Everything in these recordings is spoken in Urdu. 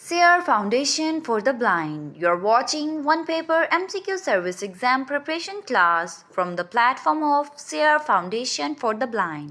SEER Foundation for the Blind. You're watching one paper MCQ service exam preparation class from the platform of SEER Foundation for the Blind.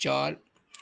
4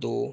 2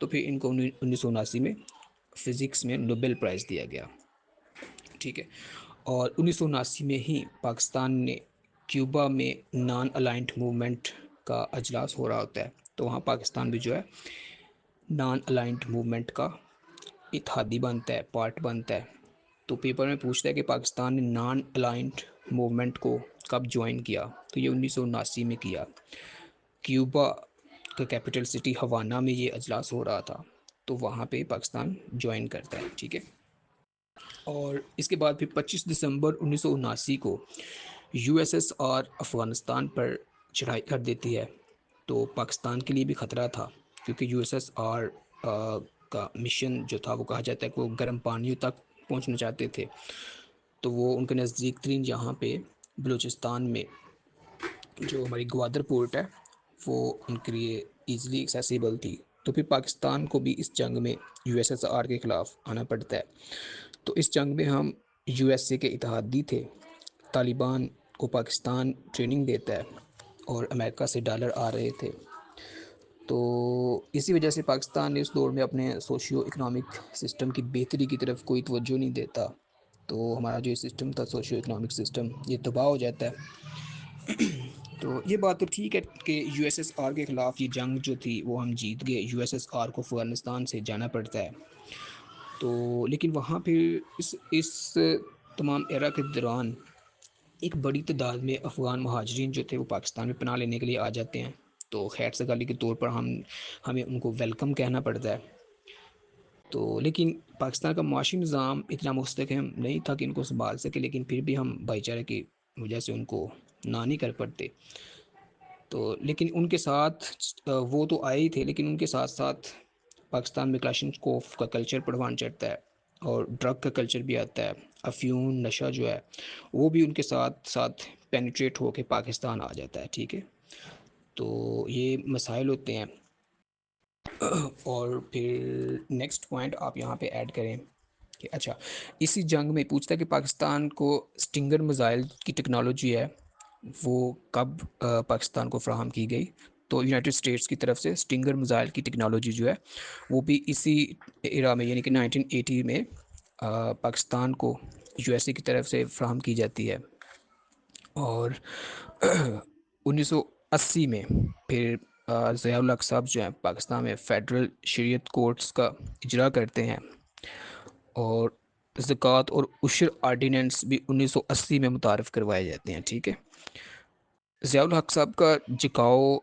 تو پھر ان کو 1979 میں فزکس میں نوبل پرائز دیا گیا، ٹھیک ہے۔ اور 1979 میں ہی پاکستان نے کیوبا میں نان الائنڈ موومنٹ کا اجلاس ہو رہا ہوتا ہے، تو وہاں پاکستان بھی جو ہے نان الائنڈ موومنٹ کا اتحادی بنتا ہے، پارٹ بنتا ہے۔ تو پیپر میں پوچھتا ہے کہ پاکستان نے نان الائنڈ موومنٹ کو کب جوائن کیا، تو یہ 1979 میں کیا۔ کیوبا کا کیپٹل سٹی ہوانہ میں یہ اجلاس ہو رہا تھا، تو وہاں پہ پاکستان جوائن کرتا ہے، ٹھیک ہے۔ اور اس کے بعد پھر 25 دسمبر 1979 کو U S S R Afghanistan پر چڑھائی کر دیتی ہے، تو پاکستان کے لیے بھی خطرہ تھا، کیونکہ یو ایس ایس آر کا مشن جو تھا وہ کہا جاتا ہے کہ وہ گرم پانیوں تک پہنچنا چاہتے تھے، تو وہ ان کے نزدیک ترین جہاں پہ بلوچستان میں جو ہماری گوادر پورٹ ہے وہ ان کے لیے ایزیلی ایکسیسیبل تھی۔ تو پھر پاکستان کو بھی اس جنگ میں یو ایس ایس آر کے خلاف آنا پڑتا ہے۔ تو اس جنگ میں ہم یو ایس اے کے اتحادی تھے، طالبان کو پاکستان ٹریننگ دیتا ہے اور امریکہ سے ڈالر آ رہے تھے، تو اسی وجہ سے پاکستان نے اس دور میں اپنے سوشیو اکنامک سسٹم کی بہتری کی طرف کوئی توجہ نہیں دیتا، تو ہمارا جو سسٹم تھا سوشیو اکنامک سسٹم یہ تباہ ہو جاتا ہے۔ تو یہ بات تو ٹھیک ہے کہ یو ایس ایس آر کے خلاف یہ جنگ جو تھی وہ ہم جیت گئے، یو ایس ایس آر کو افغانستان سے جانا پڑتا ہے، تو لیکن وہاں پھر اس تمام ایرا کے دوران ایک بڑی تعداد میں افغان مہاجرین جو تھے وہ پاکستان میں پناہ لینے کے لیے آ جاتے ہیں، تو خیر سگالی کے طور پر ہمیں ان کو ویلکم کہنا پڑتا ہے، تو لیکن پاکستان کا معاشی نظام اتنا مستحکم نہیں تھا کہ ان کو سنبھال سکے، لیکن پھر بھی ہم بھائی چارے کی وجہ سے ان کو نہ نہیں کر پڑتے، تو لیکن ان کے ساتھ وہ تو آئے ہی تھے، لیکن ان کے ساتھ ساتھ پاکستان میں کلاشنکوف کا کلچر پروان چڑھتا ہے اور ڈرگ کا کلچر بھی آتا ہے، افیون نشہ جو ہے وہ بھی ان کے ساتھ ساتھ پینیٹریٹ ہو کے پاکستان آ جاتا ہے، ٹھیک ہے۔ تو یہ مسائل ہوتے ہیں، اور پھر نیکسٹ پوائنٹ آپ یہاں پہ ایڈ کریں کہ اچھا اسی جنگ میں پوچھتا ہے کہ پاکستان کو سٹنگر میزائل کی ٹیکنالوجی ہے وہ کب پاکستان کو فراہم کی گئی، تو یونائٹڈ اسٹیٹس کی طرف سے سٹنگر میزائل کی ٹیکنالوجی جو ہے وہ بھی اسی ایرا میں یعنی کہ 1980 میں پاکستان کو یو ایس اے کی طرف سے فراہم کی جاتی ہے، اور 1980 میں پھر ضیاء الحق صاحب جو ہیں پاکستان میں فیڈرل شریعت کورٹس کا اجرا کرتے ہیں، اور زکوٰۃ اور عشر آرڈیننس بھی 1980 میں متعارف کروائے جاتے ہیں، ٹھیک ہے۔ ضیاء الحق صاحب کا جھکاؤ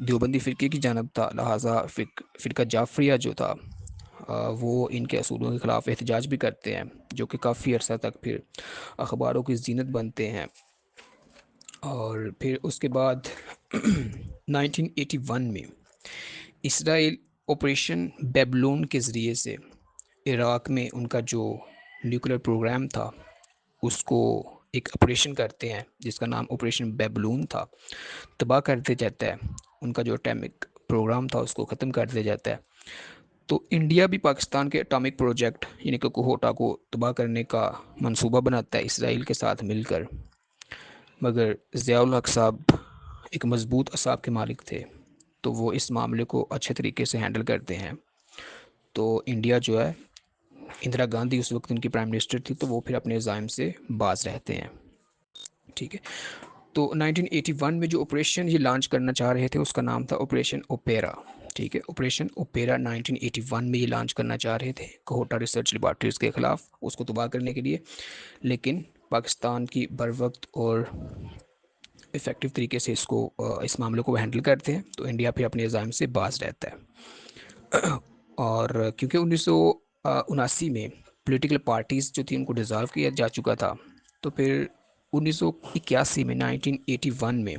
دیوبندی فرقے کی جانب تھا، لہٰذا فرقہ جعفریہ جو تھا وہ ان کے اصولوں کے خلاف احتجاج بھی کرتے ہیں، جو کہ کافی عرصہ تک پھر اخباروں کی زینت بنتے ہیں، اور پھر اس کے بعد 1981 میں اسرائیل آپریشن بیبلون کے ذریعے سے عراق میں ان کا جو نیوکلیر پروگرام تھا اس کو ایک آپریشن کرتے ہیں جس کا نام آپریشن بیبلون تھا، تباہ کر دیا جاتا ہے، ان کا جو اٹامک پروگرام تھا اس کو ختم کر دیا جاتا ہے۔ تو انڈیا بھی پاکستان کے اٹامک پروجیکٹ یعنی کہ کوہوٹا کو تباہ کرنے کا منصوبہ بناتا ہے اسرائیل کے ساتھ مل کر، مگر ضیاء الحق صاحب ایک مضبوط اعصاب کے مالک تھے، تو وہ اس معاملے کو اچھے طریقے سے ہینڈل کرتے ہیں، تو انڈیا جو ہے اندرا گاندھی اس وقت ان کی پرائم منسٹر تھی، تو وہ پھر اپنے عزائم سے باز رہتے ہیں، ٹھیک ہے۔ تو 1981 میں جو آپریشن یہ لانچ کرنا چاہ رہے تھے اس کا نام تھا آپریشن اوپیرا، ٹھیک ہے۔ آپریشن اوپیرا 1981 میں یہ لانچ کرنا چاہ رہے تھے کوہوٹا ریسرچ لیبارٹریز کے خلاف اس کو تباہ کرنے کے لیے، لیکن پاکستان کی بر وقت اور افیکٹو طریقے سے اس معاملے کو ہینڈل کرتے ہیں، تو انڈیا پھر اپنے عزائم سے باز رہتا ہے۔ اور کیونکہ 1979 میں پولیٹیکل پارٹیز جو تھی ان کو ڈیزالو کیا جا چکا تھا، تو پھر 1981 میں 1981 میں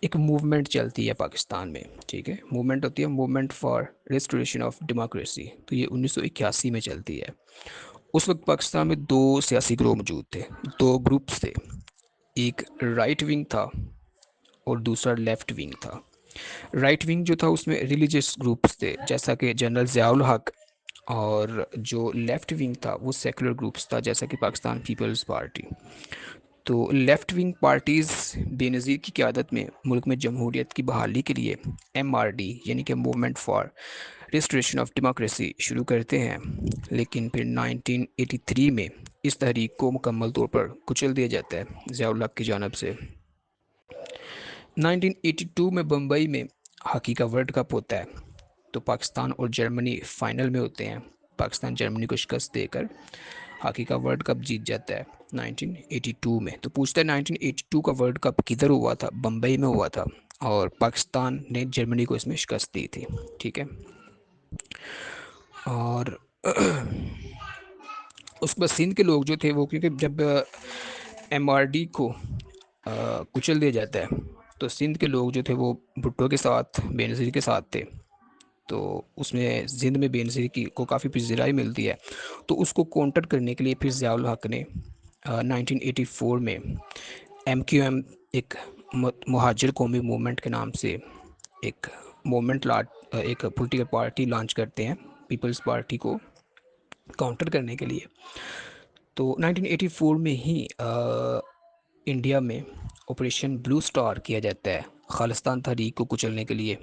ایک موومنٹ چلتی ہے پاکستان میں، ٹھیک ہے، موومنٹ ہوتی ہے movement for restoration of democracy, تو یہ 1981 میں چلتی ہے۔ اس وقت پاکستان میں دو سیاسی گروہ موجود تھے، دو گروپس تھے، ایک رائٹ ونگ تھا اور دوسرا لیفٹ ونگ تھا۔ رائٹ ونگ جو تھا اس میں ریلیجیس گروپس تھے جیسا کہ جنرل ضیاء الحق، اور جو لیفٹ ونگ تھا وہ سیکولر گروپس تھا جیسا کہ پاکستان پیپلز پارٹی۔ تو لیفٹ ونگ پارٹیز بے نظیر کی قیادت میں ملک میں جمہوریت کی بحالی کے لیے MRD یعنی کہ movement for restoration of democracy شروع کرتے ہیں، لیکن پھر 1983 میں اس تحریک کو مکمل طور پر کچل دیا جاتا ہے ضیاء الحق کی جانب سے۔ 1982 میں بمبئی میں ہاکی کا ورلڈ کپ ہوتا ہے، تو پاکستان اور جرمنی فائنل میں ہوتے ہیں۔ پاکستان جرمنی کو شکست دے کر ہاکی کا ورلڈ کپ جیت جاتا ہے 1982 میں۔ تو پوچھتا ہے 1982 کا ورلڈ کپ کدھر ہوا تھا؟ بمبئی میں ہوا تھا، اور پاکستان نے جرمنی کو اس میں شکست دی تھی، ٹھیک ہے۔ اور اس کے بعد سندھ کے لوگ جو تھے وہ، کیونکہ جب MRD کو کچل دیا جاتا ہے تو سندھ کے لوگ جو تھے وہ بھٹو کے ساتھ، بے نظیر کے ساتھ تھے، تو اس میں سندھ میں بے نظیر کو کافی پذیرائی ملتی ہے۔ تو اس کو کونٹر کرنے کے لیے پھر ضیاء الحق نے 1984 میں MQM ایک مہاجر قومی موومنٹ کے نام سے ایک موومنٹ ایک پولیٹیکل پارٹی لانچ کرتے ہیں، پیپلز پارٹی کو کاؤنٹر کرنے کے لیے۔ تو 1984 میں ہی انڈیا میں آپریشن بلو سٹار کیا جاتا ہے خالصتان تحریک کو کچلنے کے لیے۔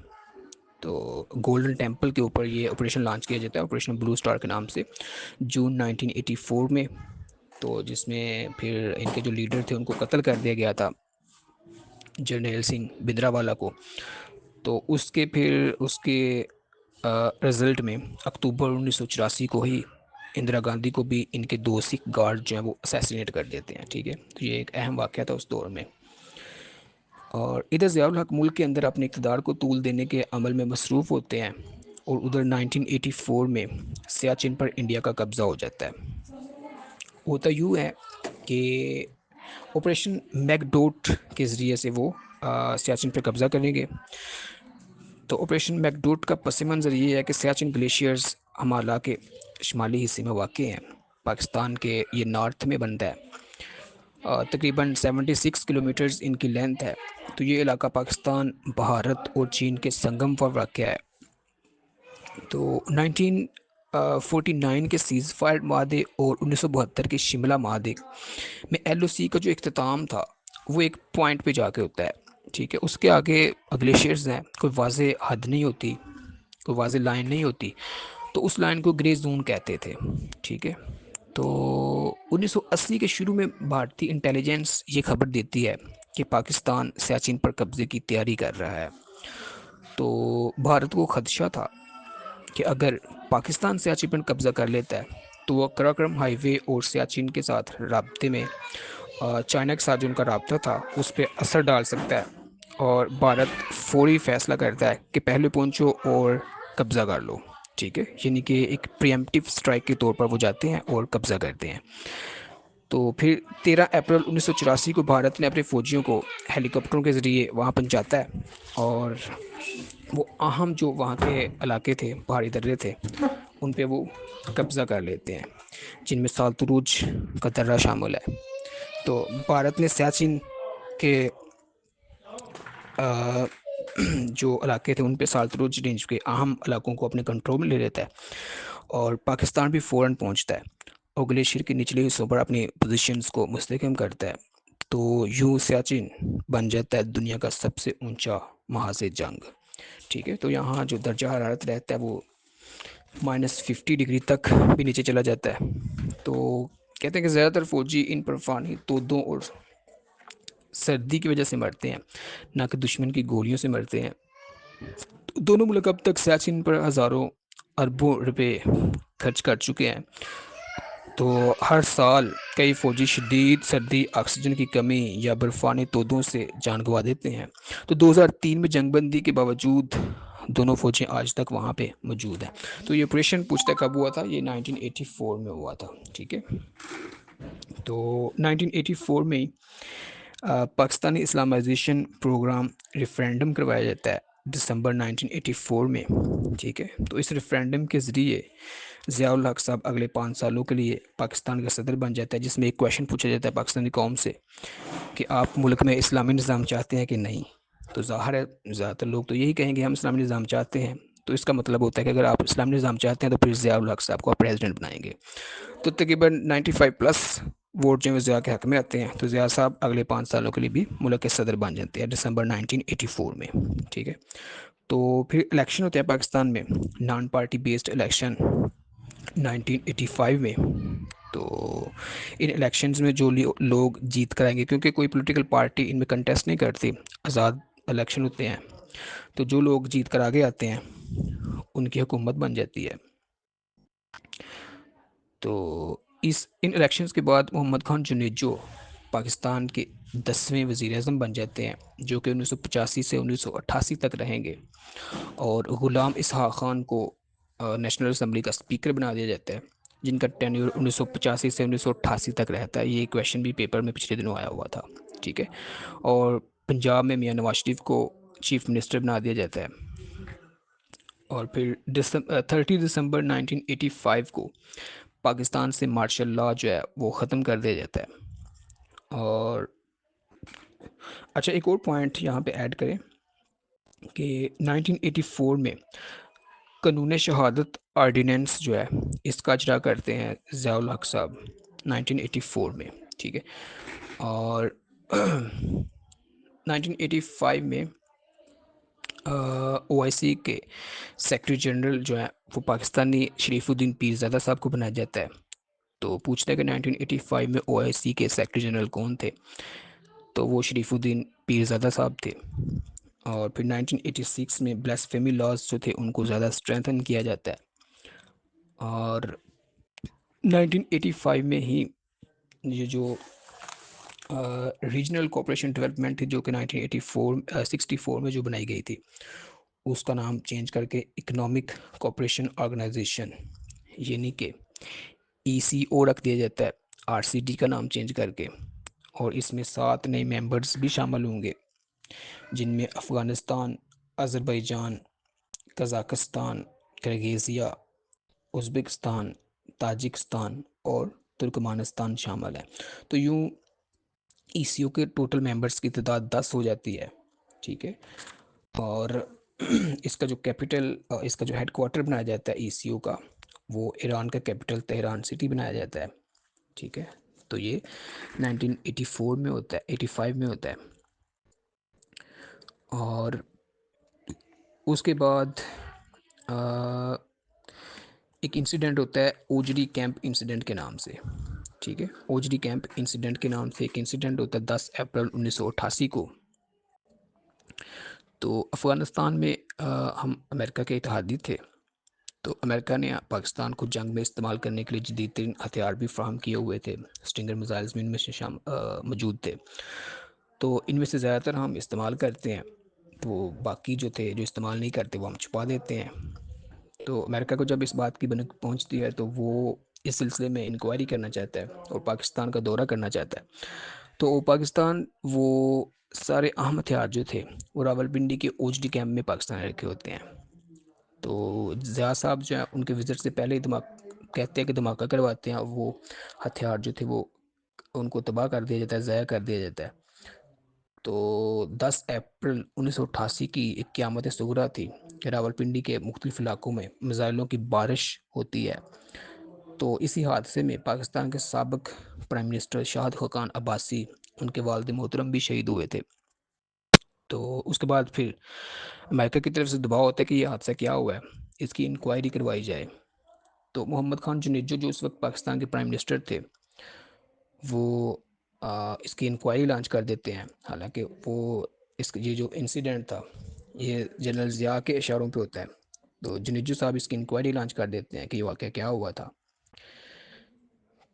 تو گولڈن ٹیمپل کے اوپر یہ آپریشن لانچ کیا جاتا ہے، آپریشن بلو سٹار کے نام سے، جون 1984 میں۔ تو جس میں پھر ان کے جو لیڈر تھے ان کو قتل کر دیا گیا تھا، جرنیل سنگھ بھدرا کو۔ تو اس کے رزلٹ میں اکتوبر 1984 کو ہی اندرا گاندھی کو بھی ان کے 2 سکھ گارڈ جو ہیں وہ اسیسینیٹ کر دیتے ہیں، ٹھیک ہے۔ تو یہ ایک اہم واقعہ تھا اس دور میں۔ اور ادھر ضیاء الحق ملک کے اندر اپنے اقتدار کو طول دینے کے عمل میں مصروف ہوتے ہیں، اور ادھر 1984 میں سیاچن پر انڈیا کا قبضہ ہو جاتا ہے۔ ہوتا یوں ہے کہ آپریشن میک ڈوٹ کے ذریعے سے وہ سیاچن پر قبضہ کریں گے۔ تو آپریشن میک ڈوٹ کا پس منظر یہ ہے کہ سیاچن گلیشیئرز ہمالیہ کے شمالی حصے میں واقع ہیں، پاکستان کے یہ نارتھ میں بنتا ہے، تقریباً 76 کلومیٹرز ان کی لینتھ ہے۔ تو یہ علاقہ پاکستان، بھارت اور چین کے سنگم پر واقع ہے۔ تو 1949 کے سیز فائر معاہدے اور 1972 کے شملہ معاہدے میں LOC کا جو اختتام تھا وہ ایک پوائنٹ پہ جا کے ہوتا ہے، ٹھیک ہے۔ اس کے آگے گلیشیئرز ہیں، کوئی واضح حد نہیں ہوتی، کوئی واضح لائن نہیں ہوتی، تو اس لائن کو گرے زون کہتے تھے، ٹھیک ہے۔ تو 1980 کے شروع میں بھارتی انٹیلیجنس یہ خبر دیتی ہے کہ پاکستان سیاچن پر قبضے کی تیاری کر رہا ہے۔ تو بھارت کو خدشہ تھا کہ اگر پاکستان سیاچن پر قبضہ کر لیتا ہے تو وہ کراکرم ہائی وے اور سیاچن کے ساتھ رابطے میں چائنا کے ساتھ جو ان کا رابطہ تھا اس پہ اثر ڈال سکتا ہے، اور بھارت فوری فیصلہ کرتا ہے کہ پہلے پہنچو اور قبضہ کر لو، ٹھیک ہے۔ یعنی کہ ایک پریمپٹیو سٹرائک کے طور پر وہ جاتے ہیں اور قبضہ کرتے ہیں۔ تو پھر 13 اپریل 1984 کو بھارت نے اپنے فوجیوں کو ہیلی کاپٹروں کے ذریعے وہاں پہنچاتا ہے، اور وہ اہم جو وہاں کے علاقے تھے، پہاڑی درے تھے، ان پہ وہ قبضہ کر لیتے ہیں، جن میں سالتروج کا درہ شامل ہے۔ تو بھارت نے سیاچن کے جو علاقے تھے ان پہ، سالتروج رینج کے اہم علاقوں کو اپنے کنٹرول میں لے لیتا ہے، اور پاکستان بھی فوراً پہنچتا ہے اور گلیشیئر کے نچلے حصوں پر اپنی پوزیشنز کو مستحکم کرتا ہے۔ تو یوں سیاچن بن جاتا ہے دنیا کا سب سے اونچا محاذ جنگ، ٹھیک ہے۔ تو یہاں جو درجہ حرارت رہتا ہے وہ -50 ڈگری تک بھی نیچے چلا جاتا ہے۔ تو کہتے ہیں کہ زیادہ تر فوجی ان پرفانی تودوں اور سردی کی وجہ سے مرتے ہیں، نہ کہ دشمن کی گولیوں سے مرتے ہیں۔ دونوں ملک اب تک سیاچن پر ہزاروں اربوں روپے خرچ کر چکے ہیں۔ تو ہر سال کئی فوجی شدید سردی، آکسیجن کی کمی یا برفانی تودوں سے جان گنوا دیتے ہیں۔ تو 2003 میں جنگ بندی کے باوجود دونوں فوجیں آج تک وہاں پہ موجود ہیں۔ تو یہ آپریشن پوچھتا کب ہوا تھا؟ یہ 1984 میں ہوا تھا، ٹھیک ہے۔ تو 1984 میں پاکستانی اسلامائزیشن پروگرام ریفرینڈم کروایا جاتا ہے دسمبر 1984 میں، ٹھیک ہے۔ تو اس ریفرینڈم کے ذریعے ضیاء الحق صاحب اگلے 5 سالوں کے لیے پاکستان کا صدر بن جاتا ہے، جس میں ایک کویشچن پوچھا جاتا ہے پاکستانی قوم سے کہ آپ ملک میں اسلامی نظام چاہتے ہیں کہ نہیں؟ تو ظاہر ہے زیادہ تر لوگ تو یہی کہیں گے ہم اسلامی نظام چاہتے ہیں۔ تو اس کا مطلب ہوتا ہے کہ اگر آپ اسلامی نظام چاہتے ہیں تو پھر ضیاء الحق صاحب کو آپ پریزیڈنٹ بنائیں گے۔ تو تقریباً 95+ ووٹ جو ہے ضیاء کے حق میں آتے ہیں، تو ضیاء صاحب اگلے 5 سالوں کے لیے بھی ملک کے صدر بن جاتے ہیں دسمبر 1984 میں، ٹھیک ہے۔ تو پھر الیکشن ہوتے ہیں پاکستان میں، نان پارٹی بیسڈ الیکشن 1985 میں۔ تو ان الیکشنز میں جو لوگ جیت کر آئیں گے، کیونکہ کوئی پولیٹیکل پارٹی ان میں کنٹیسٹ نہیں کرتی، آزاد الیکشن ہوتے ہیں، تو جو لوگ جیت کر آگے آتے ہیں ان کی حکومت بن جاتی ہے۔ تو ان الیکشنز کے بعد محمد خان جنیجو پاکستان کے 10ویں وزیر اعظم بن جاتے ہیں، جو کہ 1985 سے 1988 تک رہیں گے، اور غلام اسحاق خان کو نیشنل اسمبلی کا اسپیکر بنا دیا جاتا ہے، جن کا ٹینیور 1985 سے 1988 تک رہتا ہے۔ یہ کویشچن بھی پیپر میں پچھلے دنوں آیا ہوا تھا، ٹھیک ہے۔ اور پنجاب میں میاں نواز شریف کو چیف منسٹر بنا دیا جاتا ہے، اور پھر 30 دسمبر 1985 کو پاکستان سے مارشل لاء جو ہے وہ ختم کر دیا جاتا ہے۔ اور اچھا، ایک اور پوائنٹ یہاں پہ ایڈ کریں کہ 1984 میں قانون شہادت آرڈیننس جو ہے اس کا اجرا کرتے ہیں ضیاء الحق صاحب 1984 میں، ٹھیک ہے۔ اور 1985 میں او آئی سی کے سیکرٹری جنرل جو ہیں وہ پاکستانی شریف الدین پیرزادہ صاحب کو بنایا جاتا ہے۔ تو پوچھتا ہے کہ 1985 میں او آئی سی کے سیکرٹری جنرل کون تھے، تو وہ شریف الدین پیرزادہ صاحب تھے۔ اور پھر 1986 میں بلیسفیمی لاز جو تھے ان کو زیادہ اسٹرینتھن کیا جاتا ہے، اور 1985 میں ہی یہ جو ریجنل کوپریشن ڈیولپمنٹ تھی جو کہ 1964 میں جو بنائی گئی تھی، اس کا نام چینج کر کے اکنامک کوپریشن آرگنائزیشن یعنی کہ ای سی او رکھ دیا جاتا ہے، آر سی ڈی کا نام چینج کر کے۔ اور اس میں 7 نئے ممبرز بھی شامل ہوں گے، جن میں افغانستان، آذربائیجان، قزاقستان، کرگیزیا، ازبکستان، تاجکستان اور ترکمانستان شامل ہیں۔ تو یوں ای سی او کے ٹوٹل ممبرس کی تعداد 10 ہو جاتی ہے، ٹھیک ہے۔ اور اس کا جو کیپٹل، اس کا جو ہیڈ کوارٹر بنایا جاتا ہے ای سی او کا، وہ ایران کا کیپٹل تہران سٹی بنایا جاتا ہے، ٹھیک ہے۔ تو یہ 1984 میں ہوتا ہے، 85 میں ہوتا ہے۔ اور اس کے بعد ایک انسیڈنٹ ہوتا ہے اوجری کیمپ انسیڈنٹ کے نام سے، ٹھیک ہے۔ اوجری کیمپ انسیڈنٹ کے نام سے ایک انسیڈنٹ ہوتا ہے 10 اپریل 1988 کو۔ تو افغانستان میں ہم امریکہ کے اتحادی تھے، تو امریکہ نے پاکستان کو جنگ میں استعمال کرنے کے لیے جدید ترین ہتھیار بھی فراہم کیے ہوئے تھے، اسٹنگر میزائلز بھی ان میں سے موجود تھے۔ تو ان میں سے زیادہ تر ہم استعمال کرتے ہیں، تو باقی جو تھے جو استعمال نہیں کرتے وہ ہم چھپا دیتے ہیں۔ تو امریکہ کو جب اس بات کی بنک پہنچتی ہے تو وہ اس سلسلے میں انکوائری کرنا چاہتا ہے اور پاکستان کا دورہ کرنا چاہتا ہے۔ تو پاکستان وہ سارے اہم ہتھیار جو تھے وہ راولپنڈی کے اوجڈی کیمپ میں پاکستان رکھے ہوتے ہیں۔ تو ضیاء صاحب جو ہیں ان کے وزٹ سے پہلے ہی کہتے ہیں کہ دھماکہ کرواتے ہیں، وہ ہتھیار جو تھے وہ ان کو تباہ کر دیا جاتا ہے، ضائع کر دیا جاتا ہے۔ تو 10 اپریل 1988 کی ایک قیامت صغریٰ تھی کہ راولپنڈی کے مختلف علاقوں میں میزائلوں کی بارش ہوتی ہے۔ تو اسی حادثے میں پاکستان کے سابق پرائم منسٹر شاہد خاقان عباسی، ان کے والد محترم بھی شہید ہوئے تھے۔ تو اس کے بعد پھر امریکہ کی طرف سے دباؤ ہوتا ہے کہ یہ حادثہ کیا ہوا ہے، اس کی انکوائری کروائی جائے۔ تو محمد خان جنیجو جو اس وقت پاکستان کے پرائم منسٹر تھے، وہ اس کی انکوائری لانچ کر دیتے ہیں، حالانکہ وہ یہ جو انسیڈنٹ تھا یہ جنرل ضیاء کے اشاروں پہ ہوتا ہے۔ تو جنیجو صاحب اس کی انکوائری لانچ کر دیتے ہیں کہ یہ واقعہ کیا ہوا تھا۔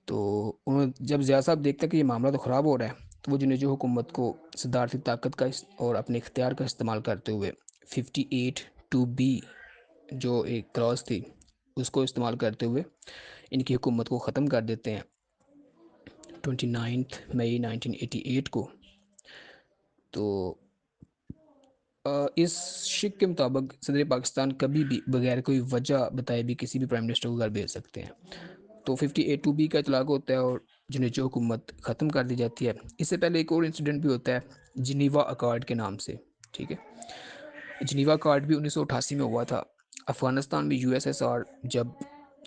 تو جب ضیاء صاحب دیکھتے ہیں کہ یہ معاملہ تو خراب ہو رہا ہے، تو وہ جنیجو حکومت کو صدارتی طاقت کا اور اپنے اختیار کا استعمال کرتے ہوئے 58(2)B جو ایک کلاس تھی اس کو استعمال کرتے ہوئے ان کی حکومت کو ختم کر دیتے ہیں 29 مئی 1988 کو۔ تو اس شک کے مطابق صدر پاکستان کبھی بھی بغیر کوئی وجہ بتائے بھی کسی بھی پرائم منسٹر کو گھر بھیج سکتے ہیں۔ تو 58(2)B کا اطلاق ہوتا ہے اور جنیجو حکومت ختم کر دی جاتی ہے۔ اس سے پہلے ایک اور انسیڈنٹ بھی ہوتا ہے جنیوا اکارڈ کے نام سے، ٹھیک ہے۔ جنیوا اکارڈ بھی 1988 میں ہوا تھا۔ افغانستان میں یو ایس ایس آر جب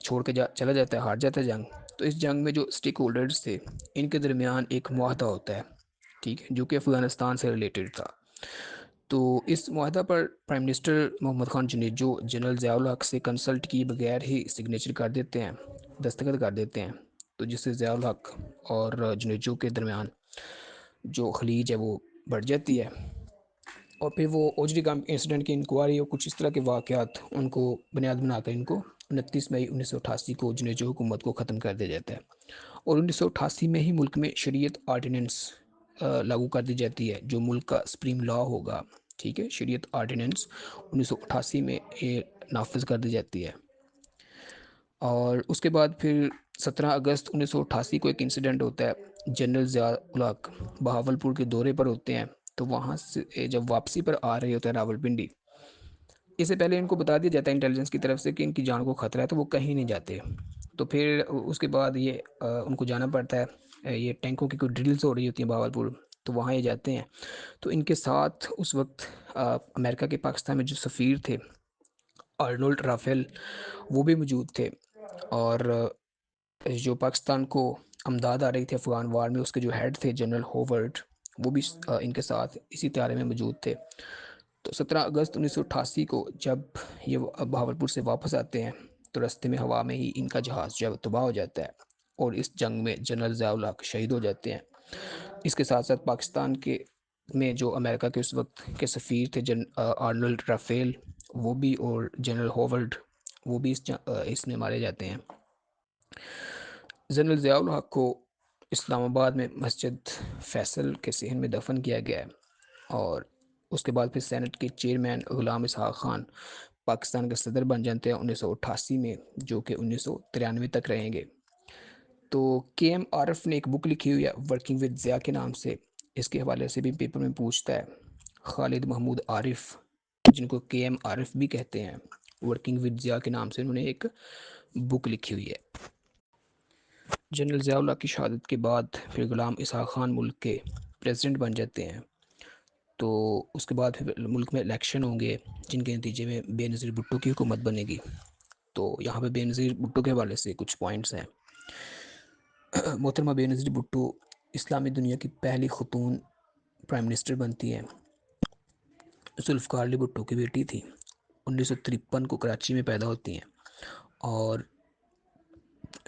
چھوڑ کے چلا جاتا ہے، ہار جاتا ہے جنگ، تو اس جنگ میں جو اسٹیک ہولڈرز تھے ان کے درمیان ایک معاہدہ ہوتا ہے، ٹھیک ہے، جو کہ افغانستان سے ریلیٹڈ تھا۔ تو اس معاہدہ پر prime minister Muhammad Khan Junejo general Zia الحق سے کنسلٹ کیے بغیر ہی سگنیچر کر دیتے ہیں، دستخط کر دیتے ہیں، تو جس سے ضیاء الحق اور جنیجو کے درمیان جو خلیج ہے وہ بڑھ جاتی ہے، اور پھر وہ اوجری کیمپ انسیڈنٹ کی انکوائری اور کچھ اس طرح کے واقعات ان کو بنیاد بنا کر ان کو 29 مئی 1988 کو جنیجو حکومت کو ختم کر دیا جاتا ہے، اور 1988 میں ہی ملک میں شریعت آرڈیننس لاگو کر دی جاتی ہے جو ملک کا سپریم لا ہوگا، ٹھیک ہے، شریعت آرڈیننس 1988 میں یہ نافذ کر دی جاتی ہے۔ اور اس کے بعد پھر 17 اگست 1988 کو ایک انسیڈنٹ ہوتا ہے، جنرل ضیاء الحق بہاول پور کے دورے پر ہوتے ہیں، تو وہاں سے جب واپسی پر آ رہے ہوتے ہیں راول پنڈی، اس سے پہلے ان کو بتا دیا جاتا ہے انٹیلیجنس کی طرف سے کہ ان کی جان کو خطرہ ہے، تو وہ کہیں نہیں جاتے، تو پھر اس کے بعد یہ ان کو جانا پڑتا ہے، یہ ٹینکوں کی کوئی ڈرلز ہو رہی ہوتی ہیں بہاول پور، تو وہاں یہ جاتے ہیں، تو ان کے ساتھ اس وقت امریکہ کے پاکستان میں جو سفیر تھے آرنولڈ رافیل وہ بھی موجود تھے، اور جو پاکستان کو امداد آ رہی تھی افغان وار میں اس کے جو ہیڈ تھے جنرل ہوورڈ وہ بھی ان کے ساتھ اسی طیارے میں موجود تھے۔ تو 17 اگست 1988 کو جب یہ بہاولپور سے واپس آتے ہیں تو رستے میں ہوا میں ہی ان کا جہاز جب تباہ ہو جاتا ہے، اور اس جنگ میں جنرل ضیاء الحق شہید ہو جاتے ہیں۔ اس کے ساتھ ساتھ پاکستان کے میں جو امریکہ کے اس وقت کے سفیر تھے آرنولڈ رافیل وہ بھی، اور جنرل ہوورڈ وہ بھی اس میں مارے جاتے ہیں۔ جنرل ضیاء الحق کو اسلام آباد میں مسجد فیصل کے صحن میں دفن کیا گیا ہے، اور اس کے بعد پھر سینٹ کے چیئرمین غلام اسحاق خان پاکستان کے صدر بن جاتے ہیں 1988 میں، جو کہ 1993 تک رہیں گے۔ تو کے ایم عارف نے ایک بک لکھی ہوئی ہے ورکنگ ود ضیاء کے نام سے، اس کے حوالے سے بھی پیپر میں پوچھتا ہے۔ خالد محمود عارف جن کو کے ایم عارف بھی کہتے ہیں، ورکنگ ود ضیاء کے نام سے انہوں نے ایک بک لکھی ہوئی ہے۔ جنرل ضیاء الحق کی شہادت کے بعد پھر غلام اسحاق خان ملک کے پریزیڈنٹ بن جاتے ہیں، تو اس کے بعد پھر ملک میں الیکشن ہوں گے جن کے نتیجے میں بے نظیر بھٹو کی حکومت بنے گی۔ تو یہاں پہ بے نظیر بھٹو کے حوالے سے کچھ پوائنٹس ہیں۔ محترمہ بے نظیر بھٹو اسلامی دنیا کی پہلی خاتون پرائم منسٹر بنتی ہیں، ذوالفقار علی بھٹو کی بیٹی تھی، 1953 کو کراچی میں پیدا ہوتی ہیں، اور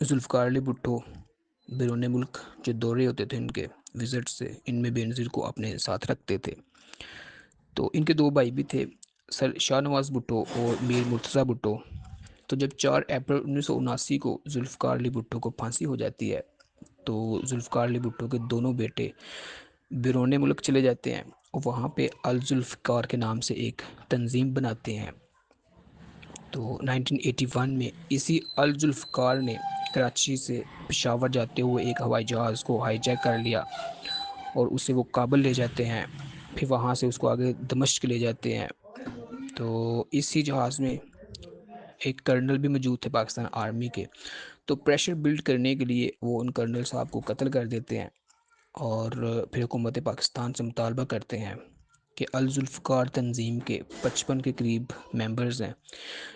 ذوالفقار علی بھٹو بیرون ملک جو دورے ہوتے تھے ان کے وزٹ سے، ان میں بے نظیر کو اپنے ساتھ رکھتے تھے۔ تو ان کے دو بھائی بھی تھے، سر شاہ نواز بھٹو اور میر مرتضیٰ بھٹو۔ تو جب 4 اپریل 1979 کو ذوالفقار علی بھٹو کو پھانسی ہو جاتی ہے تو ذوالفقار علی بھٹو کے دونوں بیٹے بیرون ملک چلے جاتے ہیں، اور وہاں پہ الذوالفقار کے نام سے ایک تنظیم بناتے ہیں۔ تو 1981 میں اسی الذوالفقار نے کراچی سے پشاور جاتے ہوئے ایک ہوائی جہاز کو ہائی جیک کر لیا، اور اسے وہ کابل لے جاتے ہیں، پھر وہاں سے اس کو آگے دمشق لے جاتے ہیں۔ تو اسی جہاز میں ایک کرنل بھی موجود تھے پاکستان آرمی کے، تو پریشر بلڈ کرنے کے لیے وہ ان کرنل صاحب کو قتل کر دیتے ہیں، اور پھر حکومت پاکستان سے مطالبہ کرتے ہیں کہ الذوالفقار تنظیم کے 55 کے قریب ممبرز ہیں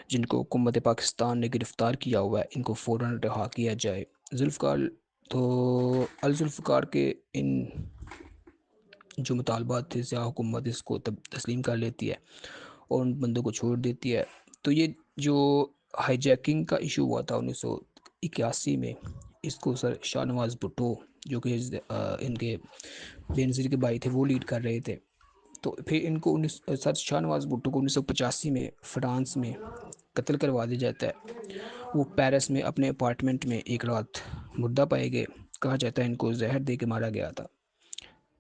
جن کو حکومت پاکستان نے گرفتار کیا ہوا ہے، ان کو فوراً رہا کیا جائے۔ ذوالفقار تو الذوالفقار کے ان جو مطالبات تھے ضیاء حکومت اس کو تسلیم کر لیتی ہے اور ان بندوں کو چھوڑ دیتی ہے۔ تو یہ جو ہائی جیکنگ کا ایشو ہوا تھا 1981 میں، اس کو سر شاہ نواز بھٹو جو کہ ان کے بے نظیر کے بھائی تھے وہ لیڈ کر رہے تھے۔ تو پھر ان کو سر شاہ نواز بھٹو کو 1985 میں فرانس میں قتل کروا دیا جاتا ہے۔ وہ پیرس میں اپنے اپارٹمنٹ میں ایک رات مردہ پائے گئے، کہا جاتا ہے ان کو زہر دے کے مارا گیا تھا۔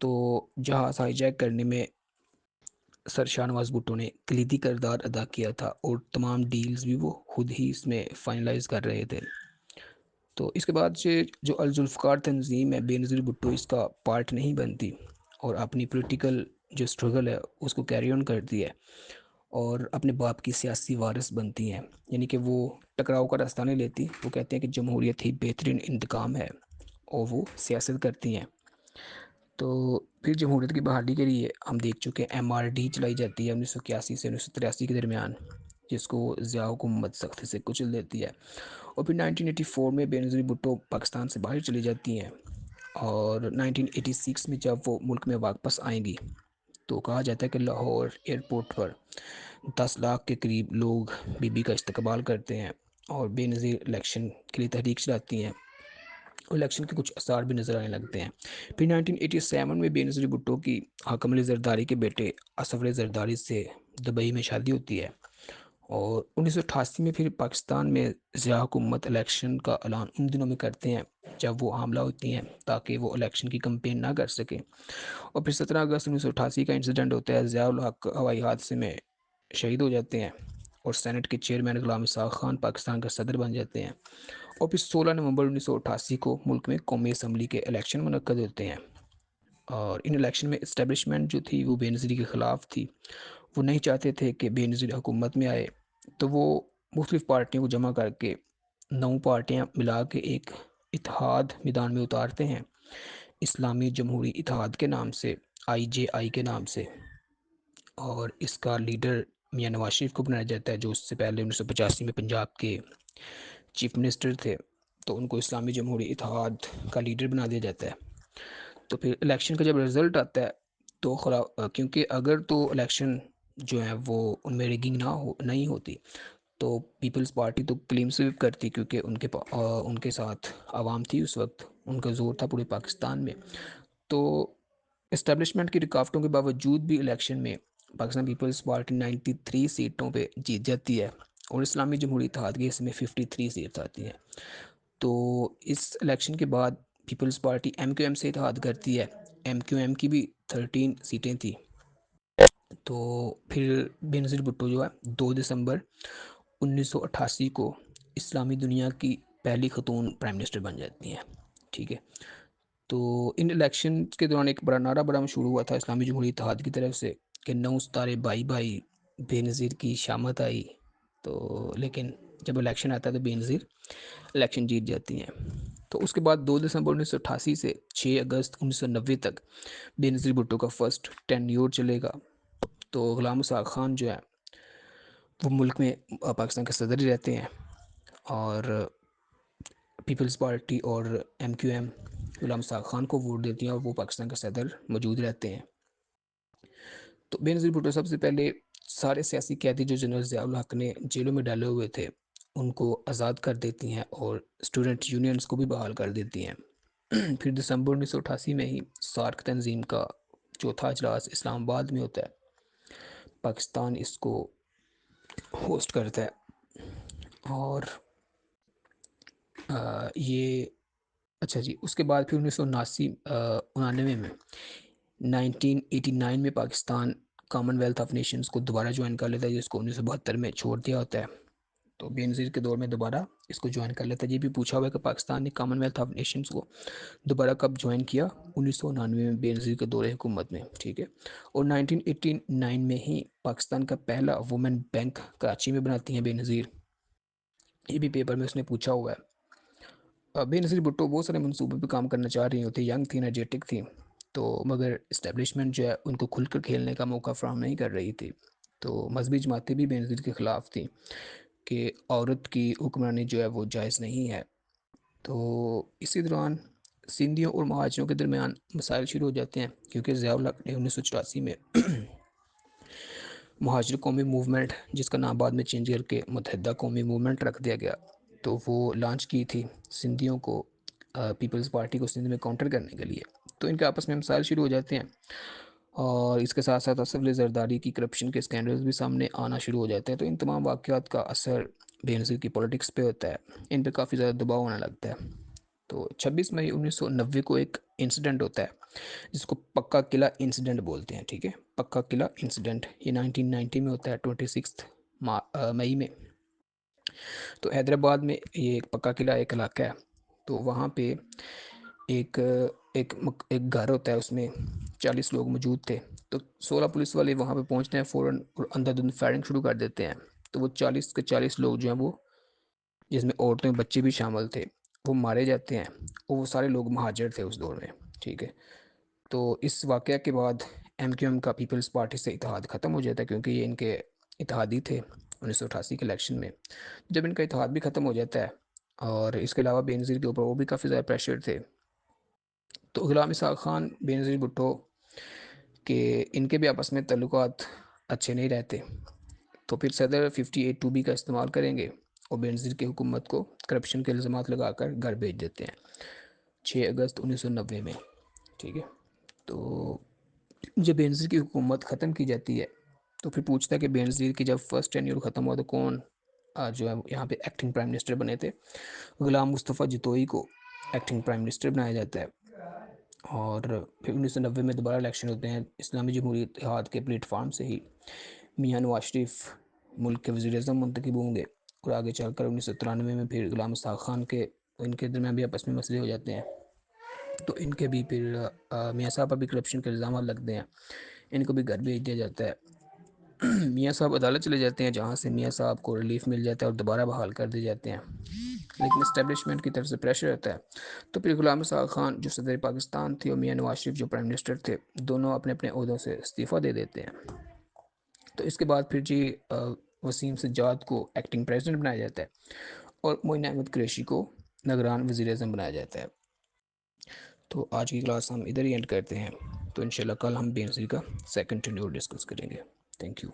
تو جہاز ہائی جیک کرنے میں سر شاہ نواز بھٹو نے کلیدی کردار ادا کیا تھا، اور تمام ڈیلز بھی وہ خود ہی اس میں فائنلائز کر رہے تھے۔ تو اس کے بعد سے جو الذوالفقار تنظیم ہے بے نظیر بھٹو اس کا پارٹ نہیں بنتی، اور اپنی پولیٹیکل جو اسٹرگل ہے اس کو کیری آن کرتی ہے، اور اپنے باپ کی سیاسی وارث بنتی ہیں، یعنی کہ وہ ٹکراؤ کا راستہ نہیں لیتی، وہ کہتے ہیں کہ جمہوریت ہی بہترین انتقام ہے، اور وہ سیاست کرتی ہیں۔ تو پھر جمہوریت کی بحالی کے لیے ہم دیکھ چکے ایم آر ڈی چلائی جاتی ہے 1981 سے 1983 کے درمیان، جس کو ضیاء حکومت سختی سے کچل دیتی ہے، اور پھر 1984 میں بے نظیر بھٹو پاکستان سے باہر چلی جاتی ہیں، اور 1986 میں جب وہ ملک میں واپس آئیں گی تو کہا جاتا ہے کہ لاہور ایئرپورٹ پر 10 لاکھ کے قریب لوگ بی بی کا استقبال کرتے ہیں اور بے نظیر الیکشن کے لیے تحریک چلاتی ہیں، اور الیکشن کے کچھ اثار بھی نظر آنے لگتے ہیں۔ پھر 1987 میں بے نظیر بھٹو کی حاکم علی زرداری کے بیٹے اصف علی زرداری سے دبئی میں شادی ہوتی ہے، اور 1988 میں پھر پاکستان میں ضیاء حکومت الیکشن کا اعلان ان دنوں میں کرتے ہیں جب وہ حاملہ ہوتی ہیں تاکہ وہ الیکشن کی کمپین نہ کر سکیں۔ اور پھر 17 اگست 1988 کا انسیڈنٹ ہوتا ہے، ضیاء الحق ہوائی حادثے میں شہید ہو جاتے ہیں، اور سینٹ کے چیئرمین غلام اسحاق خان پاکستان کا صدر بن جاتے ہیں۔ اور پھر 16 نومبر 1988 کو ملک میں قومی اسمبلی کے الیکشن منعقد ہوتے ہیں، اور ان الیکشن میں اسٹیبلشمنٹ جو تھی وہ بے نظیری کے خلاف تھی، وہ نہیں چاہتے تھے کہ بے نظیر حکومت میں آئے، تو وہ مختلف پارٹیوں کو جمع کر کے 9 پارٹیاں ملا کے ایک اتحاد میدان میں اتارتے ہیں، اسلامی جمہوری اتحاد کے نام سے، IJI کے نام سے، اور اس کا لیڈر میاں نواز شریف کو بنایا جاتا ہے جو اس سے پہلے 1985 میں پنجاب کے چیف منسٹر تھے، تو ان کو اسلامی جمہوری اتحاد کا لیڈر بنا دیا جاتا ہے۔ تو پھر الیکشن کا جب رزلٹ آتا ہے تو کیونکہ اگر تو الیکشن جو ہے وہ ان میں ریگنگ نہیں ہوتی تو پیپلز پارٹی تو کلیم سویپ کرتی، کیونکہ ان کے ساتھ عوام تھی، اس وقت ان کا زور تھا پورے پاکستان میں۔ تو اسٹیبلشمنٹ کی رکاوٹوں کے باوجود بھی الیکشن میں پاکستان پیپلز پارٹی 93 سیٹوں پہ جیت جاتی ہے، اور اسلامی جمہوری اتحاد کی اس میں 53 سیٹس آتی ہیں۔ تو اس الیکشن کے بعد پیپلز پارٹی MQM سے اتحاد کرتی ہے، MQM کی بھی 13 سیٹیں تھیں۔ تو پھر بے نظیر بھٹو جو ہے 2 دسمبر 1988 کو اسلامی دنیا کی پہلی خاتون پرائم منسٹر بن جاتی ہیں، ٹھیک ہے۔ تو ان الیکشن کے دوران ایک بڑا نعرہ بڑا مشہور ہوا تھا اسلامی جمہوری اتحاد کی طرف سے کہ 9 ستارے بائی بائی، بے نظیر کی شامت آئی۔ تو لیکن جب الیکشن آتا ہے تو بے نظیر الیکشن جیت جاتی ہیں۔ تو اس کے بعد 2 دسمبر 1988 سے 6 اگست 1990 تک بے نظیر بھٹو کا فرسٹ ٹینیور چلے گا۔ تو غلام اسحاق خان جو ہے وہ ملک میں پاکستان کے صدر ہی رہتے ہیں، اور پیپلز پارٹی اور MQM غلام اسحاق خان کو ووٹ دیتی ہیں، اور وہ پاکستان کا صدر موجود رہتے ہیں۔ تو بے نظیر بھٹو سب سے پہلے سارے سیاسی قیدی جو جنرل ضیاء الحق نے جیلوں میں ڈالے ہوئے تھے ان کو آزاد کر دیتی ہیں، اور اسٹوڈنٹ یونینز کو بھی بحال کر دیتی ہیں۔ پھر دسمبر 1988 میں ہی سارک تنظیم کا چوتھا اجلاس اسلام آباد میں ہوتا ہے، پاکستان اس کو ہوسٹ کرتا ہے، اور یہ اچھا جی، اس کے بعد پھر 1999 میں 1989 میں Pakistan common wealth of nations کو دوبارہ جوائن کر لیتا ہے، جس کو 1972 میں چھوڑ دیا ہوتا ہے۔ تو بے نظیر کے دور میں دوبارہ اس کو جوائن کر لیتا ہے۔ یہ بھی پوچھا ہوا ہے کہ پاکستان نے کامن ویلتھ آف نیشنز کو دوبارہ کب جوائن کیا، 1999 میں بے نظیر کے دور حکومت میں، ٹھیک ہے۔ اور 1989 میں ہی پاکستان کا پہلا وومن بینک کراچی میں بناتی ہیں بے نظیر، یہ بھی پیپر میں اس نے پوچھا ہوا ہے۔ بے نظیر بھٹو بہت سارے منصوبے پہ کام کرنا چاہ رہی ہوتی، ینگ تھی، انرجیٹک تھی، تو مگر اسٹیبلشمنٹ جو ہے ان کو کھل کر کھیلنے کا موقع فراہم نہیں کر رہی تھی۔ تو مذہبی جماعتیں بھی بے نظیر کے خلاف تھیں کہ عورت کی حکمرانی جو ہے وہ جائز نہیں ہے۔ تو اسی دوران سندھیوں اور مہاجروں کے درمیان مسائل شروع ہو جاتے ہیں، کیونکہ ضیاء الحق نے 1984 میں مہاجر قومی موومنٹ، جس کا نام بعد میں چینج کر کے متحدہ قومی موومنٹ رکھ دیا گیا، تو وہ لانچ کی تھی سندھیوں کو، پیپلز پارٹی کو سندھ میں کاؤنٹر کرنے کے لیے۔ تو ان کے آپس میں مسائل شروع ہو جاتے ہیں، اور اس کے ساتھ ساتھ اصف علی زرداری کی کرپشن کے اسکینڈلز بھی سامنے آنا شروع ہو جاتے ہیں۔ تو ان تمام واقعات کا اثر بے نظیر کی پولیٹکس پہ ہوتا ہے، ان پہ کافی زیادہ دباؤ ہونے لگتا ہے۔ تو 26 مئی 1990 کو ایک انسیڈنٹ ہوتا ہے جس کو پکا قلعہ انسیڈنٹ بولتے ہیں، ٹھیک ہے، پکا قلعہ انسیڈنٹ، یہ 1990 میں ہوتا ہے 26 مئی میں۔ تو حیدرآباد میں یہ ایک پکا قلعہ ایک علاقہ ہے، تو وہاں پہ ایک گھر ہوتا ہے، اس میں 40 لوگ موجود تھے۔ تو 16 پولیس والے وہاں پہ پہنچتے ہیں فوراً، اور اندھا دھند فائرنگ شروع کر دیتے ہیں۔ تو وہ 40 کے 40 لوگ جو ہیں وہ، جس میں عورتیں بچے بھی شامل تھے، وہ مارے جاتے ہیں، اور وہ سارے لوگ مہاجر تھے اس دور میں، ٹھیک ہے۔ تو اس واقعہ کے بعد MQM کا پیپلز پارٹی سے اتحاد ختم ہو جاتا ہے، کیونکہ یہ ان کے اتحادی تھے 1988 کے الیکشن میں۔ جب ان کا اتحاد بھی ختم ہو جاتا ہے اور اس کے علاوہ بے نظیر کے اوپر وہ بھی کافی زیادہ پریشر تھے. تو غلام اسحاق خان، بے نظیر بھٹو کہ ان کے بھی آپس میں تعلقات اچھے نہیں رہتے. تو پھر صدر 58(2)B کا استعمال کریں گے اور بے نظیر کی حکومت کو کرپشن کے الزامات لگا کر گھر بھیج دیتے ہیں 6 اگست 1990 میں. ٹھیک ہے. تو جب بے نظیر کی حکومت ختم کی جاتی ہے تو پھر پوچھتا ہے کہ بے نظیر کی جب فرسٹ ٹینیور ختم ہوا تو کون جو ہے یہاں پہ ایکٹنگ پرائم منسٹر بنے تھے. غلام مصطفیٰ جتوئی کو ایکٹنگ پرائم منسٹر بنایا جاتا ہے. اور پھر 1990 میں دوبارہ الیکشن ہوتے ہیں اسلامی جمہوری اتحاد کے پلیٹ فارم سے ہی. میاں نواز شریف ملک کے وزیر اعظم منتخب ہوں گے اور آگے چل کر 1993 میں پھر غلام اسحاق خان کے ان کے درمیان بھی آپس میں مسئلے ہو جاتے ہیں. تو ان کے بھی پھر میاں صاحب پر بھی کرپشن کے الزامات لگتے ہیں، ان کو بھی گھر بھیج دیا جاتا ہے. میاں صاحب عدالت چلے جاتے ہیں جہاں سے میاں صاحب کو ریلیف مل جاتا ہے اور دوبارہ بحال کر دیے جاتے ہیں، لیکن اسٹیبلشمنٹ کی طرف سے پریشر رہتا ہے. تو پھر غلام اسحاق خان جو صدر پاکستان تھے اور میاں نواز شریف جو پرائم منسٹر تھے دونوں اپنے اپنے عہدوں سے استعفیٰ دے دیتے ہیں. تو اس کے بعد پھر جی وسیم سجاد کو ایکٹنگ پریزیڈنٹ بنایا جاتا ہے اور معین احمد قریشی کو نگران وزیر اعظم بنایا جاتا ہے. تو آج کی کلاس ہم ادھر ہی اینڈ کرتے ہیں. تو انشاءاللہ کل ہم بے نظیر کا سیکنڈ ٹینیور ڈسکس کریں گے. Thank you.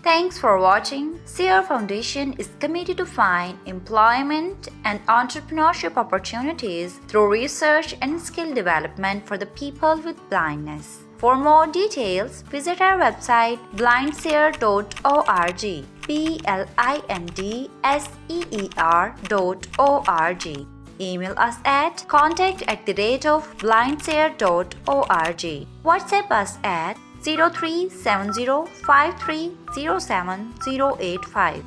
Thanks for watching. Sierra Foundation is committed to find employment and entrepreneurship opportunities through research and skill development for the people with blindness. For more details, visit our website blindseer.org. blindseer.org. Email us at contact@blindseer.org. WhatsApp us at 037053070085.